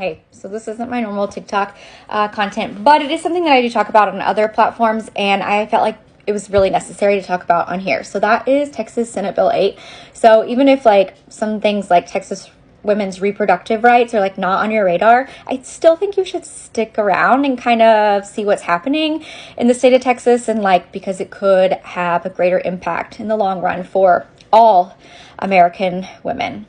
Hey, so this isn't my normal TikTok content, but it is something that I do talk about on other platforms, and I felt like it was really necessary to talk about on here. So that is Texas Senate Bill 8. So even if like some things like Texas women's reproductive rights are like not on your radar, I still think you should stick around and kind of see what's happening in the state of Texas, and like because it could have a greater impact in the long run for all American women.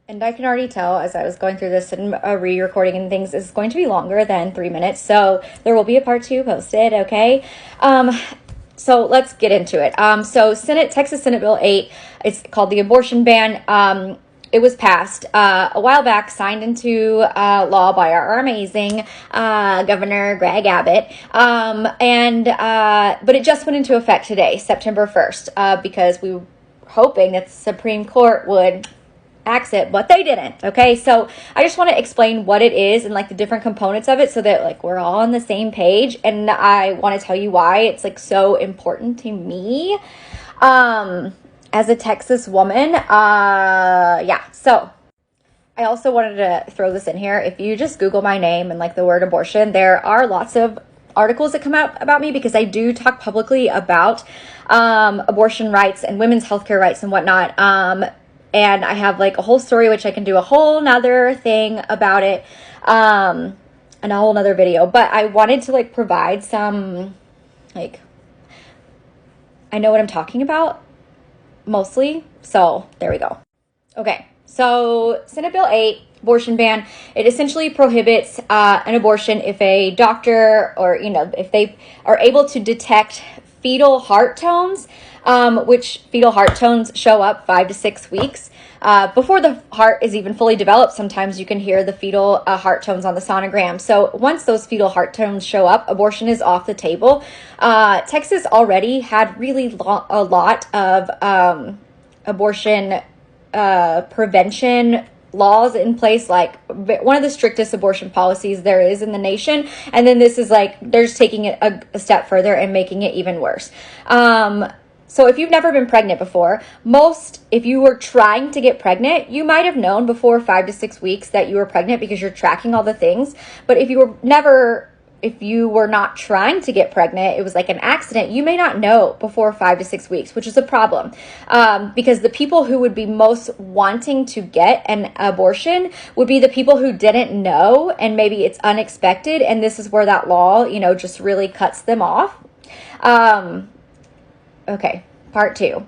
And I can already tell as I was going through this and re-recording and things, is going to be longer than 3 minutes. So there will be a part 2 posted, okay? So let's get into it. So Texas Senate Bill 8, it's called the abortion ban. It was passed a while back, signed into law by our amazing Governor Greg Abbott. But it just went into effect today, September 1st, because we were hoping that the Supreme Court would axe it, but they didn't. Okay, so I just want to explain what it is and like the different components of it so that like we're all on the same page, and I want to tell you why it's like so important to me as a Texas woman. So I also wanted to throw this in here. If you just Google my name and like the word abortion, there are lots of articles that come out about me because I do talk publicly about abortion rights and women's healthcare rights and whatnot. And I have like a whole story, which I can do a whole nother thing about it, and a whole nother video. But I wanted to like provide some, like, I know what I'm talking about mostly. So there we go. Okay. So Senate Bill 8, abortion ban, it essentially prohibits an abortion if a doctor or, if they are able to detect fetal heart tones, which fetal heart tones show up 5 to 6 weeks. Before the heart is even fully developed, sometimes you can hear the fetal heart tones on the sonogram. So once those fetal heart tones show up, abortion is off the table. Texas already had really a lot of abortion prevention laws in place, like one of the strictest abortion policies there is in the nation. And then this is like, they're just taking it a step further and making it even worse. So if you've never been pregnant before, if you were trying to get pregnant, you might have known before 5 to 6 weeks that you were pregnant because you're tracking all the things. But if you were not trying to get pregnant, it was like an accident, you may not know before 5 to 6 weeks, which is a problem. Because the people who would be most wanting to get an abortion would be the people who didn't know, and maybe it's unexpected. And this is where that law, just really cuts them off. Okay, part 2.